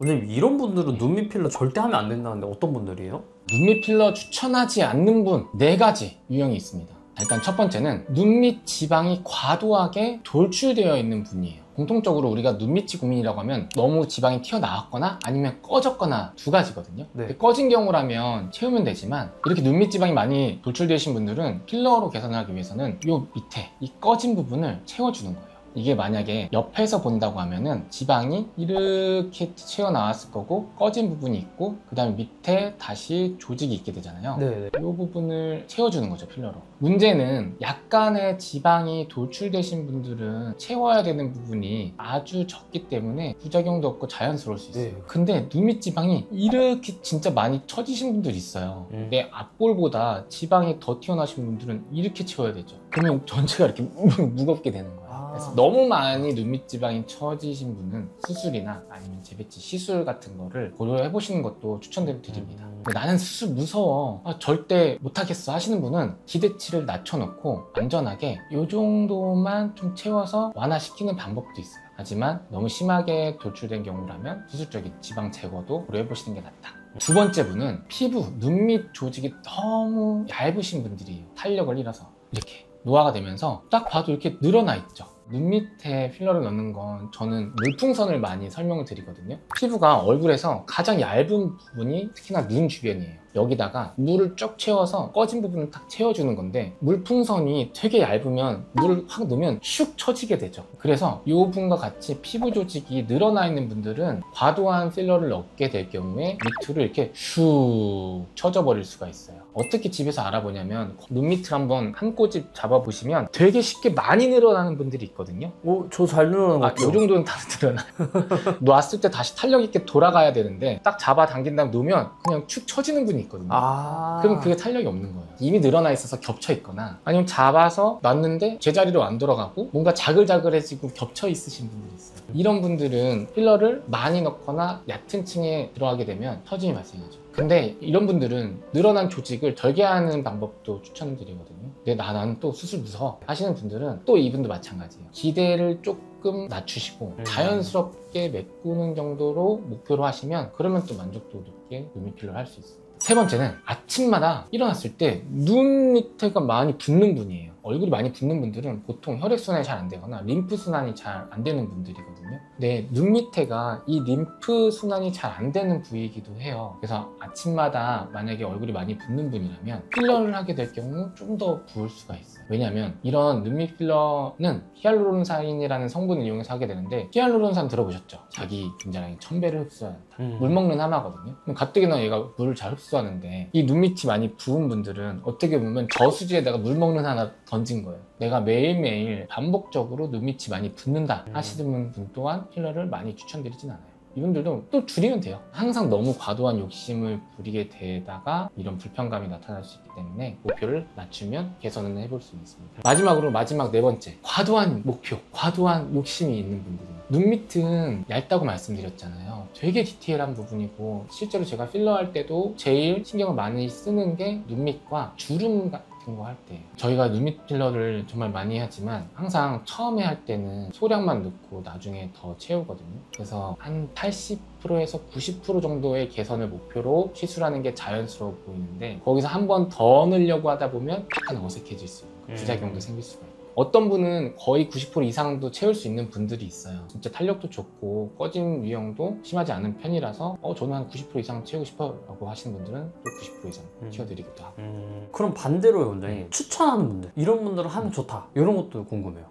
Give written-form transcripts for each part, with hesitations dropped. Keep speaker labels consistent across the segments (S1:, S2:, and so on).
S1: 원장님, 이런 분들은 눈밑 필러 절대 하면 안 된다는데 어떤 분들이에요?
S2: 눈밑 필러 추천하지 않는 분 4가지 유형이 있습니다. 일단 첫 번째는 눈밑 지방이 과도하게 돌출되어 있는 분이에요. 공통적으로 우리가 눈밑이 고민이라고 하면 너무 지방이 튀어나왔거나 아니면 꺼졌거나 2가지거든요.
S1: 네.
S2: 꺼진 경우라면 채우면 되지만 이렇게 눈밑 지방이 많이 돌출되신 분들은 필러로 개선하기 위해서는 이 밑에 이 꺼진 부분을 채워주는 거예요. 이게 만약에 옆에서 본다고 하면은 지방이 이렇게 튀어나왔을 거고 꺼진 부분이 있고 그 다음에 밑에 다시 조직이 있게 되잖아요.
S1: 네.
S2: 이 부분을 채워주는 거죠, 필러로. 문제는 약간의 지방이 돌출되신 분들은 채워야 되는 부분이 아주 적기 때문에 부작용도 없고 자연스러울 수 있어요.
S1: 네.
S2: 근데 눈밑 지방이 이렇게 진짜 많이 처지신 분들이 있어요. 내 앞볼보다 지방이 더 튀어나오신 분들은 이렇게 채워야 되죠. 그러면 전체가 이렇게 무겁게 되는 거예요. 그래서 너무 많이 눈밑 지방이 처지신 분은 수술이나 아니면 재배치 시술 같은 거를 고려해 보시는 것도 추천드립니다. 나는 수술 무서워, 절대 못하겠어 하시는 분은 기대치를 낮춰놓고 안전하게 이 정도만 좀 채워서 완화시키는 방법도 있어요. 하지만 너무 심하게 돌출된 경우라면 수술적인 지방 제거도 고려해 보시는 게 낫다. 두 번째 분은 피부, 눈밑 조직이 너무 얇으신 분들이에요. 탄력을 잃어서 이렇게 노화가 되면서 딱 봐도 이렇게 늘어나 있죠. 눈 밑에 필러를 넣는 건 저는 물풍선을 많이 설명을 드리거든요. 피부가 얼굴에서 가장 얇은 부분이 특히나 눈 주변이에요. 여기다가 물을 쭉 채워서 꺼진 부분을 딱 채워주는 건데 물풍선이 되게 얇으면 물을 확 넣으면 슉 처지게 되죠. 그래서 이 부분과 같이 피부 조직이 늘어나 있는 분들은 과도한 필러를 넣게 될 경우에 밑으로 이렇게 슉 처져버릴 수가 있어요. 어떻게 집에서 알아보냐면 눈 밑을 한번 한 꼬집 잡아보시면 되게 쉽게 많이 늘어나는 분들이 있거든요.
S1: 저 잘 늘어나는 것
S2: 이
S1: 같아요.
S2: 정도는 다 늘어나요. 놨을 때 다시 탄력 있게 돌아가야 되는데 딱 잡아 당긴 다음 놓으면 그냥 축 처지는 분이 있거든요. 그럼 그게 탄력이 없는 거예요. 이미 늘어나 있어서 겹쳐 있거나 아니면 잡아서 놨는데 제자리로 안 돌아가고 뭔가 자글자글해지고 겹쳐 있으신 분들이 있어요. 이런 분들은 필러를 많이 넣거나 얕은 층에 들어가게 되면 터짐이 발생하죠. 근데 이런 분들은 늘어난 조직을 절개하는 방법도 추천드리거든요. 근데 나는 또 수술 무서워 하시는 분들은 또 이분도 마찬가지예요. 기대를 조금 낮추시고 자연스럽게 메꾸는 정도로 목표로 하시면 그러면 또 만족도 높게 눈밑 필러를 할 수 있습니다. 세 번째는 아침마다 일어났을 때 눈 밑에가 많이 붓는 분이에요. 얼굴이 많이 붓는 분들은 보통 혈액순환이 잘 안 되거나 림프순환이 잘 안 되는 분들이거든요. 근데 눈 밑에가 이 림프순환이 잘 안 되는 부위이기도 해요. 그래서 아침마다 만약에 얼굴이 많이 붓는 분이라면 필러를 하게 될 경우 좀 더 부을 수가 있어요. 왜냐하면 이런 눈밑 필러는 히알루론산이라는 성분을 이용해서 하게 되는데 히알루론산 들어보셨죠? 자기 굉장히 1000배를 흡수한다. 물 먹는 하마거든요. 그럼 가뜩이나 얘가 물을 잘 흡수하는데 이 눈밑이 많이 부은 분들은 어떻게 보면 저수지에다가 물 먹는 하나 던진 거예요. 내가 매일매일 반복적으로 눈밑이 많이 붓는다 하시는 분 또한 필러를 많이 추천드리진 않아요. 이분들도 또 줄이면 돼요. 항상 너무 과도한 욕심을 부리게 되다가 이런 불편감이 나타날 수 있기 때문에 목표를 낮추면 개선을 해볼 수 있습니다. 마지막으로 마지막 4번째, 과도한 목표, 과도한 욕심이 있는 분들입니다. 눈밑은 얇다고 말씀드렸잖아요. 되게 디테일한 부분이고 실제로 제가 필러 할 때도 제일 신경을 많이 쓰는 게 눈밑과 주름 같은 거 할 때 저희가 눈밑 필러를 정말 많이 하지만 항상 처음에 할 때는 소량만 넣고 나중에 더 채우거든요. 그래서 한 80%에서 90% 정도의 개선을 목표로 시술하는 게 자연스러워 보이는데 거기서 한 번 더 넣으려고 하다 보면 약간 어색해질 수 있고 부작용도 생길 수가 있고 어떤 분은 거의 90% 이상도 채울 수 있는 분들이 있어요. 진짜 탄력도 좋고 꺼짐 유형도 심하지 않은 편이라서 저는 한 90% 이상 채우고 싶어 라고 하시는 분들은 또 90% 이상 채워드리기도 하고.
S1: 그럼 반대로요, 원장님. 추천하는 분들, 이런 분들은 하면 좋다, 이런 것도 궁금해요.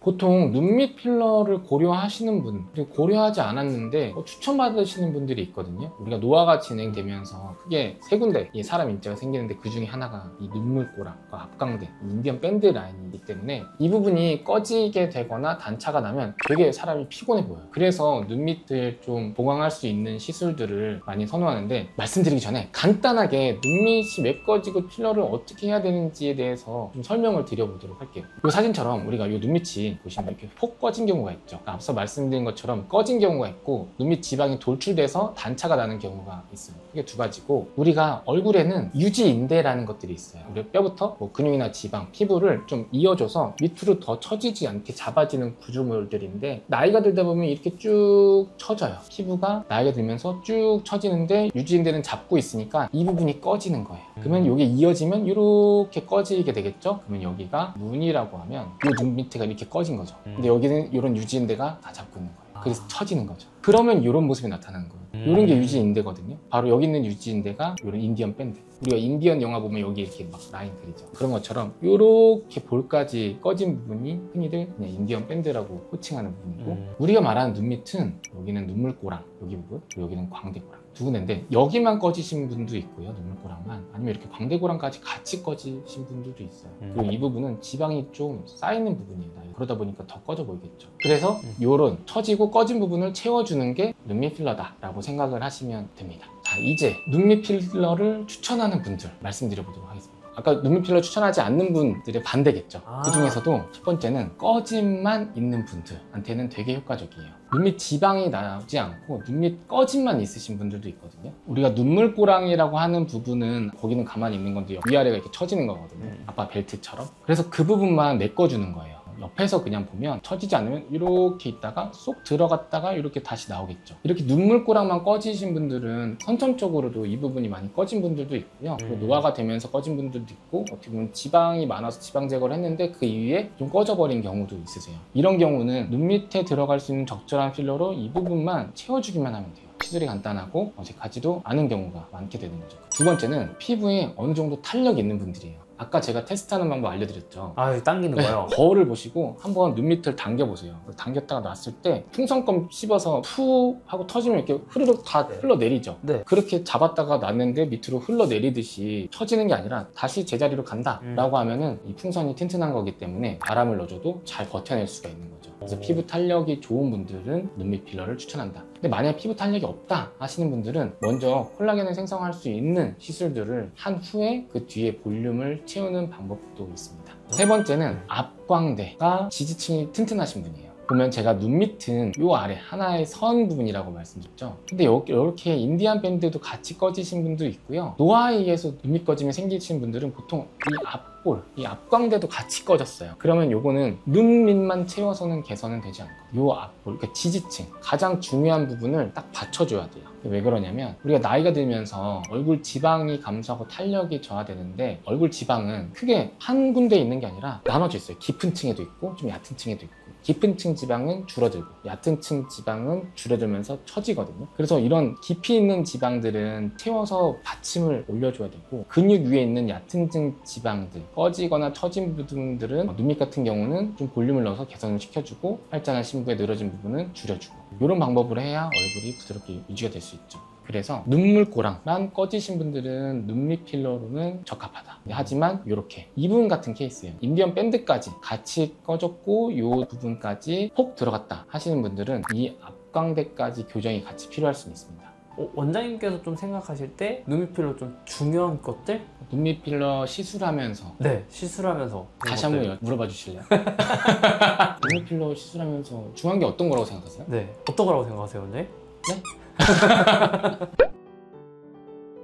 S2: 보통 눈밑 필러를 고려하시는 분, 그리고 고려하지 않았는데 추천받으시는 분들이 있거든요. 우리가 노화가 진행되면서 크게 3군데 사람 인자가 생기는데 그 중에 하나가 이 눈물꼬락과 앞광대, 인디언 밴드 라인이기 때문에 이 부분이 꺼지게 되거나 단차가 나면 되게 사람이 피곤해 보여요. 그래서 눈밑을 좀 보강할 수 있는 시술들을 많이 선호하는데 말씀드리기 전에 간단하게 눈밑이 왜 꺼지고 필러를 어떻게 해야 되는지에 대해서 좀 설명을 드려보도록 할게요. 이 사진처럼 우리가 이 눈밑이 눈밑이 보시면 이렇게 폭 꺼진 경우가 있죠. 그러니까 앞서 말씀드린 것처럼 꺼진 경우가 있고 눈밑 지방이 돌출돼서 단차가 나는 경우가 있어요. 이게 두 가지고, 우리가 얼굴에는 유지인대라는 것들이 있어요. 우리 뼈부터 뭐 근육이나 지방, 피부를 좀 이어줘서 밑으로 더 처지지 않게 잡아지는 구조물들인데, 나이가 들다 보면 이렇게 쭉 처져요. 피부가 나이가 들면서 쭉 처지는데 유지인대는 잡고 있으니까 이 부분이 꺼지는 거예요. 그러면 이게 이어지면 이렇게 꺼지게 되겠죠. 그러면 여기가 눈이라고 하면 이 눈 밑에가 이렇게 꺼진 거죠. 근데 여기는 이런 유지인대가 다 잡고 있는 거예요. 그래서 처지는 거죠. 그러면 이런 모습이 나타나는 거예요. 이런 게 유지인대거든요. 바로 여기 있는 유지인대가 이런 인디언 밴드. 우리가 인디언 영화 보면 여기 이렇게 막 라인 그리죠. 그런 것처럼 이렇게 볼까지 꺼진 부분이 흔히들 그냥 인디언 밴드라고 호칭하는 부분이고, 우리가 말하는 눈밑은 여기는 눈물꼬랑 여기 부분, 그리고 여기는 광대꼬랑 두 군데인데, 여기만 꺼지신 분도 있고요, 눈물꼬랑만. 아니면 이렇게 광대꼬랑까지 같이 꺼지신 분들도 있어요. 그리고 이 부분은 지방이 좀 쌓이는 부분이에요. 그러다 보니까 더 꺼져 보이겠죠. 그래서 이런 처지고 꺼진 부분을 채워주는 게 눈밑 필러다라고 생각을 하시면 됩니다. 자, 이제 눈밑 필러를 추천하는 분들 말씀드려보도록 하겠습니다. 아까 눈밑 필러 추천하지 않는 분들의 반대겠죠. 그 중에서도 첫 번째는 꺼짐만 있는 분들한테는 되게 효과적이에요. 눈밑 지방이 나지 않고 눈밑 꺼짐만 있으신 분들도 있거든요. 우리가 눈물꼬랑이라고 하는 부분은 거기는 가만히 있는 건데 위아래가 이렇게 처지는 거거든요. 아빠 벨트처럼. 그래서 그 부분만 메꿔주는 거예요. 옆에서 그냥 보면 처지지 않으면 이렇게 있다가 쏙 들어갔다가 이렇게 다시 나오겠죠. 이렇게 눈물꼬랑만 꺼지신 분들은 선천적으로도 이 부분이 많이 꺼진 분들도 있고요. 그리고 노화가 되면서 꺼진 분들도 있고, 어떻게 보면 지방이 많아서 지방 제거를 했는데 그 이후에 좀 꺼져버린 경우도 있으세요. 이런 경우는 눈 밑에 들어갈 수 있는 적절한 필러로 이 부분만 채워주기만 하면 돼요. 시술이 간단하고 어색하지도 않은 경우가 많게 되는 거죠. 두 번째는 피부에 어느 정도 탄력이 있는 분들이에요. 아까 제가 테스트하는 방법 알려드렸죠.
S1: 당기는 거예요?
S2: 거울을 보시고 한번 눈 밑을 당겨보세요. 당겼다가 놨을 때 풍선껌 씹어서 푸 하고 터지면 이렇게 흐르륵 다 흘러내리죠.
S1: 네.
S2: 그렇게 잡았다가 놨는데 밑으로 흘러내리듯이 처지는 게 아니라 다시 제자리로 간다 라고 하면은 이 풍선이 튼튼한 거기 때문에 바람을 넣어줘도 잘 버텨낼 수가 있는 거죠. 그래서 피부 탄력이 좋은 분들은 눈밑 필러를 추천한다. 근데 만약에 피부 탄력이 없다 하시는 분들은 먼저 콜라겐을 생성할 수 있는 시술들을 한 후에 그 뒤에 볼륨을 채우는 방법도 있습니다. 세 번째는 앞광대가 지지층이 튼튼하신 분이에요. 보면 제가 눈 밑은 요 아래 하나의 선 부분이라고 말씀드렸죠. 근데 이렇게 인디안 밴드도 같이 꺼지신 분도 있고요. 노화에 의해서 눈밑 꺼짐이 생기신 분들은 보통 이 앞볼, 이 앞광대도 같이 꺼졌어요. 그러면 요거는 눈 밑만 채워서는 개선은 되지 않고 요 앞볼, 그러니까 지지층, 가장 중요한 부분을 딱 받쳐줘야 돼요. 왜 그러냐면 우리가 나이가 들면서 얼굴 지방이 감소하고 탄력이 저하되는데, 얼굴 지방은 크게 한 군데 있는 게 아니라 나눠져 있어요. 깊은 층에도 있고 좀 얕은 층에도 있고, 깊은 층 지방은 줄어들고 얕은 층 지방은 줄어들면서 처지거든요. 그래서 이런 깊이 있는 지방들은 채워서 받침을 올려줘야 되고, 근육 위에 있는 얕은 층 지방들, 꺼지거나 처진 부분들은 눈밑 같은 경우는 좀 볼륨을 넣어서 개선을 시켜주고, 활자나 심부에 늘어진 부분은 줄여주고, 이런 방법으로 해야 얼굴이 부드럽게 유지가 될 수 있죠. 그래서 눈물꼬랑만 꺼지신 분들은 눈밑 필러로는 적합하다. 하지만 이렇게 이 부분 같은 케이스예요. 인디언 밴드까지 같이 꺼졌고 이 부분까지 폭 들어갔다 하시는 분들은 이 앞광대까지 교정이 같이 필요할 수는 있습니다.
S1: 원장님께서 좀 생각하실 때 눈밑 필러 좀 중요한 것들?
S2: 눈밑 필러 시술하면서,
S1: 네, 시술하면서
S2: 다시 한번 물어봐 주실래요? 눈밑 필러 시술하면서 중요한 게 어떤 거라고 생각하세요?
S1: 네, 어떤 거라고 생각하세요, 원장님?
S2: 네?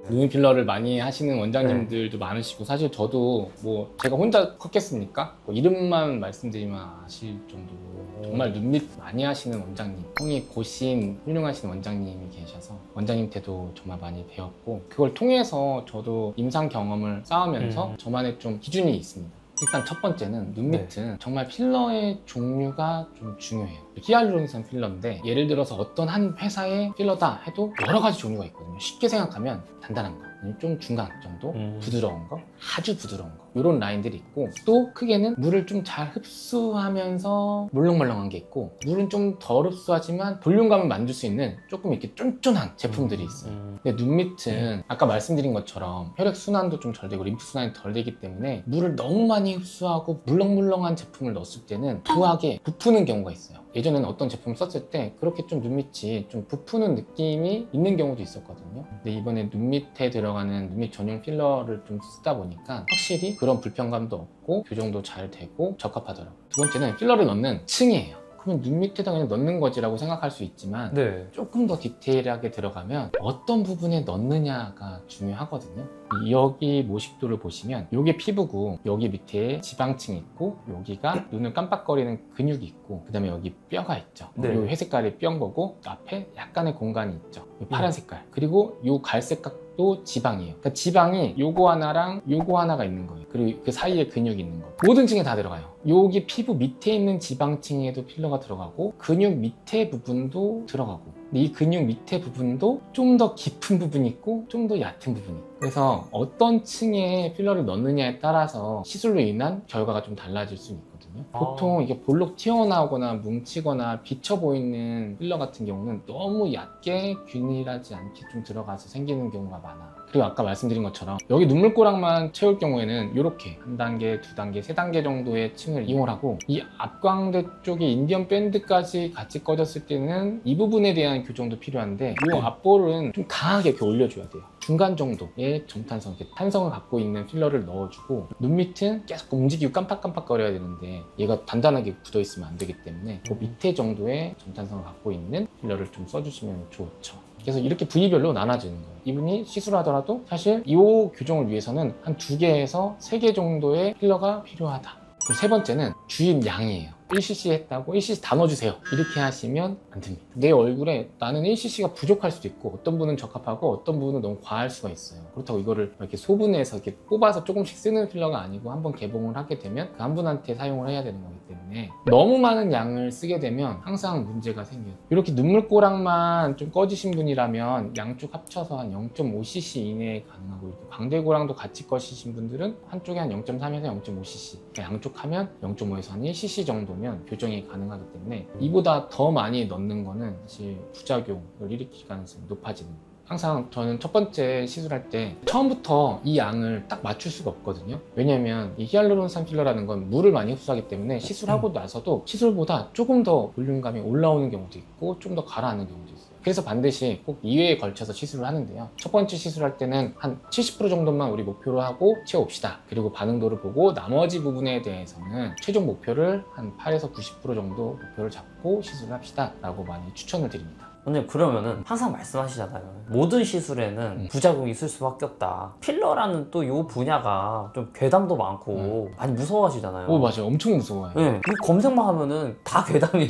S2: 눈 필러를 많이 하시는 원장님들도 많으시고, 사실 저도 뭐 제가 혼자 컸겠습니까? 뭐 이름만 말씀드리면 아실 정도로 정말 눈밑 많이 하시는 원장님, 형이 고신 훌륭하신 원장님이 계셔서 원장님한테도 정말 많이 배웠고, 그걸 통해서 저도 임상 경험을 쌓으면서 저만의 좀 기준이 있습니다. 일단 첫 번째는 눈 밑은 정말 필러의 종류가 좀 중요해요. 히알루론산 필러인데, 예를 들어서 어떤 한 회사의 필러다 해도 여러 가지 종류가 있거든요. 쉽게 생각하면 단단한 거, 좀 중간 정도, 부드러운 거, 아주 부드러운 거, 이런 라인들이 있고, 또 크게는 물을 좀 잘 흡수하면서 물렁물렁한 게 있고, 물은 좀 덜 흡수하지만 볼륨감을 만들 수 있는 조금 이렇게 쫀쫀한 제품들이 있어요. 근데 눈 밑은 아까 말씀드린 것처럼 혈액순환도 좀 덜 되고 림프순환이 덜 되기 때문에 물을 너무 많이 흡수하고 물렁물렁한 제품을 넣었을 때는 부하게 부푸는 경우가 있어요. 예전에는 어떤 제품을 썼을 때 그렇게 좀 눈밑이 좀 부푸는 느낌이 있는 경우도 있었거든요. 근데 이번에 눈 밑에 들어가는 눈밑 전용 필러를 좀 쓰다 보니까 확실히 그런 불편감도 없고 교정도 잘 되고 적합하더라고요. 두 번째는 필러를 넣는 층이에요. 그러면 눈 밑에다 그냥 넣는 거지라고 생각할 수 있지만
S1: 네.
S2: 조금 더 디테일하게 들어가면 어떤 부분에 넣느냐가 중요하거든요. 여기 모식도를 보시면 여기 피부고 여기 밑에 지방층이 있고 여기가 눈을 깜빡거리는 근육이 있고 그 다음에 여기 뼈가 있죠.
S1: 네.
S2: 이 회색깔이 뼈인 거고 앞에 약간의 공간이 있죠. 이 파란 색깔. 그리고 이 갈색각도 지방이에요. 그러니까 지방이 요거 하나랑 요거 하나가 있는 거예요. 그리고 그 사이에 근육이 있는 거. 모든 층에 다 들어가요. 여기 피부 밑에 있는 지방층에도 필러가 들어가고 근육 밑에 부분도 들어가고 근데 이 근육 밑에 부분도 좀 더 깊은 부분이 있고 좀 더 얕은 부분이 있고 그래서 어떤 층에 필러를 넣느냐에 따라서 시술로 인한 결과가 좀 달라질 수 있거든요. 보통 이게 볼록 튀어나오거나 뭉치거나 비쳐 보이는 필러 같은 경우는 너무 얕게 균일하지 않게 좀 들어가서 생기는 경우가 많아. 그리고 아까 말씀드린 것처럼 여기 눈물꼬락만 채울 경우에는 이렇게 한 단계, 두 단계, 세 단계 정도의 층을 이용하고 이 앞광대 쪽에 인디언 밴드까지 같이 꺼졌을 때는 이 부분에 대한 교정도 필요한데 이 앞볼은 좀 강하게 이렇게 올려줘야 돼요. 중간 정도의 점탄성, 이렇게 탄성을 갖고 있는 필러를 넣어주고 눈 밑은 계속 움직이고 깜빡깜빡거려야 되는데 얘가 단단하게 굳어있으면 안 되기 때문에 그 밑에 정도의 점탄성을 갖고 있는 필러를 좀 써주시면 좋죠. 그래서 이렇게 부위별로 나눠지는 거예요. 이분이 시술하더라도 사실 이 교정을 위해서는 한 2개에서 3개 정도의 필러가 필요하다. 그리고 세 번째는 주입 양이에요. 1cc 했다고 1cc 다 넣어주세요 이렇게 하시면 안 됩니다. 내 얼굴에 나는 1cc가 부족할 수도 있고 어떤 분은 적합하고 어떤 분은 너무 과할 수가 있어요. 그렇다고 이거를 이렇게 소분해서 이렇게 뽑아서 조금씩 쓰는 필러가 아니고 한번 개봉을 하게 되면 그 한 분한테 사용을 해야 되는 거기 때문에 너무 많은 양을 쓰게 되면 항상 문제가 생겨요. 이렇게 눈물꼬락만 좀 꺼지신 분이라면 양쪽 합쳐서 한 0.5cc 이내에 가능하고 이렇게 광대고랑도 같이 꺼지신 분들은 한쪽에 한 0.3에서 0.5cc 양쪽 하면 0.5에서 한 1cc 정도 교정이 가능하기 때문에 이보다 더 많이 넣는 거는 사실 부작용을 일으킬 가능성이 높아지는 거예요. 항상 저는 첫 번째 시술할 때 처음부터 이 양을 딱 맞출 수가 없거든요. 왜냐면 이 히알루론산 필러라는 건 물을 많이 흡수하기 때문에 시술하고 나서도 시술보다 조금 더 볼륨감이 올라오는 경우도 있고 좀 더 가라앉는 경우도 있어요. 그래서 반드시 꼭 2회에 걸쳐서 시술을 하는데요. 첫 번째 시술할 때는 한 70% 정도만 우리 목표로 하고 채워봅시다. 그리고 반응도를 보고 나머지 부분에 대해서는 최종 목표를 한 8에서 90% 정도 목표를 잡고 시술을 합시다 라고 많이 추천을 드립니다.
S1: 원장님 그러면은 항상 말씀하시잖아요. 모든 시술에는 부작용이 있을 수밖에 없다. 필러라는 또 이 분야가 좀 괴담도 많고 많이 무서워하시잖아요.
S2: 오 맞아요. 엄청 무서워요.
S1: 네, 그 검색만 하면은 다 괴담이에요.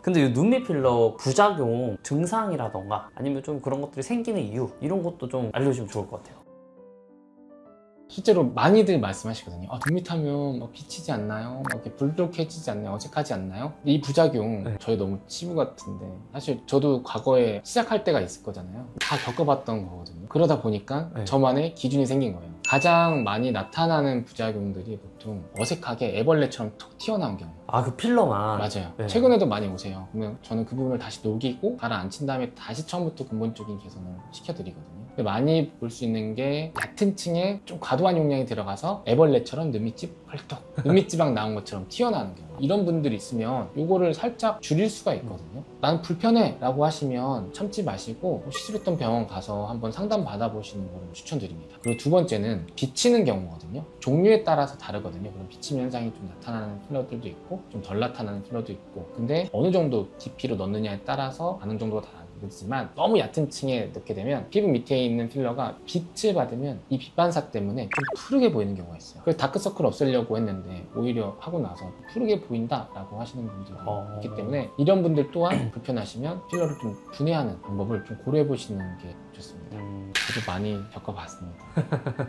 S1: 근데 이 눈밑 필러 부작용 증상이라던가 아니면 좀 그런 것들이 생기는 이유 이런 것도 좀 알려주시면 좋을 것 같아요.
S2: 실제로 많이들 말씀하시거든요. 눈밑 하면 비치지 않나요? 이렇게 불룩해지지 않나요? 어색하지 않나요? 이 부작용 저희 너무 치부 같은데 사실 저도 과거에 시작할 때가 있을 거잖아요. 다 겪어봤던 거거든요. 그러다 보니까 저만의 기준이 생긴 거예요. 가장 많이 나타나는 부작용들이 보통 어색하게 애벌레처럼 톡 튀어나온 경우.
S1: 아, 그 필러만?
S2: 맞아요.
S1: 네.
S2: 최근에도 많이 오세요. 그러면 저는 그 부분을 다시 녹이고 가라앉힌 다음에 다시 처음부터 근본적인 개선을 시켜드리거든요. 근데 많이 볼 수 있는 게 얕은 층에 좀 과도한 용량이 들어가서 애벌레처럼 눈밑집 헐떡 눈밑지방 나온 것처럼 튀어나오는 경우. 이런 분들이 있으면 이거를 살짝 줄일 수가 있거든요. 난 불편해 라고 하시면 참지 마시고 시술했던 병원 가서 한번 상담 받아보시는 걸 추천드립니다. 그리고 두 번째는 비치는 경우거든요. 종류에 따라서 다르거든요. 그런 비침 현상이 좀 나타나는 필러들도 있고 좀 덜 나타나는 필러도 있고 근데 어느 정도 깊이로 넣느냐에 따라서 반응 정도가 다르지만 너무 얕은 층에 넣게 되면 피부 밑에 있는 필러가 빛을 받으면 이 빛 반사 때문에 좀 푸르게 보이는 경우가 있어요. 그래서 다크서클 없애려고 했는데 오히려 하고 나서 푸르게 보인다 라고 하시는 분들이 있기 때문에 이런 분들 또한 불편하시면 필러를 좀 분해하는 방법을 좀 고려해 보시는 게 좋습니다. 저도 많이 겪어봤습니다.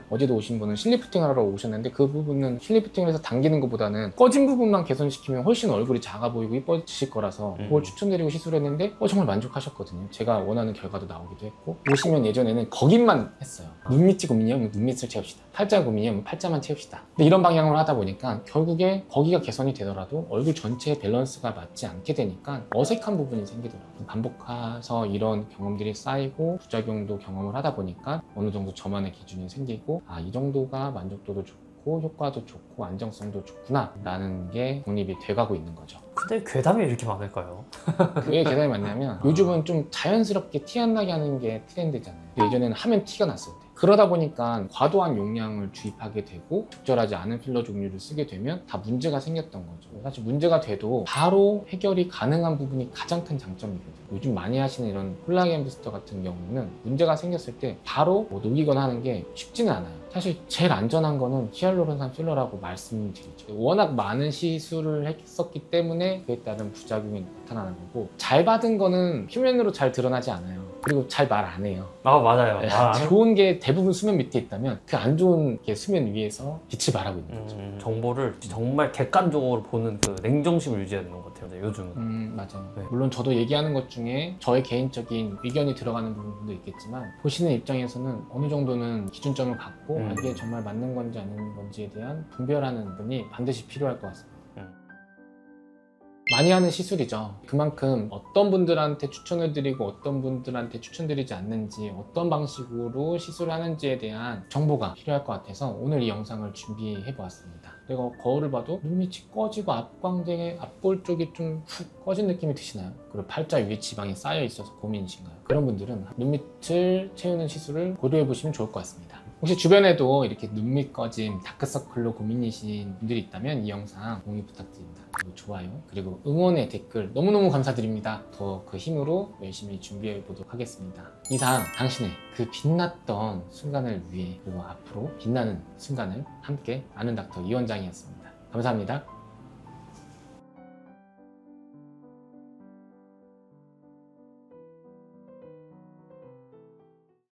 S2: 어제도 오신 분은 실리프팅 하러 오셨는데 그 부분은 실리프팅을 해서 당기는 것보다는 꺼진 부분만 개선시키면 훨씬 얼굴이 작아 보이고 이뻐지실 거라서 그걸 추천드리고 시술했는데 정말 만족하셨거든요. 제가 원하는 결과도 나오기도 했고 오시면 예전에는 거긴만 했어요. 눈밑이 고민이면 눈밑을 채웁시다. 팔자 고민이면 팔자만 채웁시다. 근데 이런 방향으로 하다 보니까 결국에 거기가 개선이 되더라도 얼굴 전체의 밸런스가 맞지 않게 되니까 어색한 부분이 생기더라고요. 반복해서 이런 경험들이 쌓이고 부작용도 경험을 하다 보니까 어느 정도 저만의 기준이 생기고 이 정도가 만족도도 좋고 효과도 좋고 안정성도 좋구나 라는 게 독립이 돼가고 있는 거죠.
S1: 근데 괴담이 왜 이렇게 많을까요?
S2: 왜 괴담이 많냐면 요즘은 좀 자연스럽게 티 안 나게 하는 게 트렌드잖아요. 예전에는 하면 티가 났을 때 그러다 보니까 과도한 용량을 주입하게 되고 적절하지 않은 필러 종류를 쓰게 되면 다 문제가 생겼던 거죠. 사실 문제가 돼도 바로 해결이 가능한 부분이 가장 큰 장점이거든요. 요즘 많이 하시는 이런 콜라겐 부스터 같은 경우는 문제가 생겼을 때 바로 녹이거나 하는 게 쉽지는 않아요. 사실 제일 안전한 거는 히알루론산 필러라고 말씀드리죠. 워낙 많은 시술을 했었기 때문에 그에 따른 부작용이 나타나는 거고, 잘 받은 거는 표면으로 잘 드러나지 않아요. 그리고 잘 말 안 해요.
S1: 맞아요.
S2: 좋은 게 대부분 수면 밑에 있다면 그 안 좋은 게 수면 위에서 빛을 발하고 있는 거죠.
S1: 정보를 정말 객관적으로 보는 그 냉정심을 유지해야 되는 것 같아요, 요즘은.
S2: 맞아요.
S1: 네.
S2: 물론 저도 얘기하는 것 중에 저의 개인적인 의견이 들어가는 부분도 있겠지만, 보시는 입장에서는 어느 정도는 기준점을 갖고 이게 정말 맞는 건지 아닌 건지에 대한 분별하는 분이 반드시 필요할 것 같습니다. 많이 하는 시술이죠. 그만큼 어떤 분들한테 추천을 드리고 어떤 분들한테 추천드리지 않는지, 어떤 방식으로 시술을 하는지에 대한 정보가 필요할 것 같아서 오늘 이 영상을 준비해 보았습니다. 내가 거울을 봐도 눈밑이 꺼지고 앞광대의 앞볼 쪽이 좀 훅 꺼진 느낌이 드시나요? 그리고 팔자 위에 지방이 쌓여 있어서 고민이신가요? 그런 분들은 눈밑을 채우는 시술을 고려해 보시면 좋을 것 같습니다. 혹시 주변에도 이렇게 눈밑 꺼짐, 다크서클로 고민이신 분들이 있다면 이 영상 공유 부탁드립니다. 그리고 좋아요, 그리고 응원의 댓글 너무너무 감사드립니다. 더 그 힘으로 열심히 준비해 보도록 하겠습니다. 이상 당신의 그 빛났던 순간을 위해, 그리고 앞으로 빛나는 순간을 함께 아는 닥터 이원장이었습니다. 감사합니다.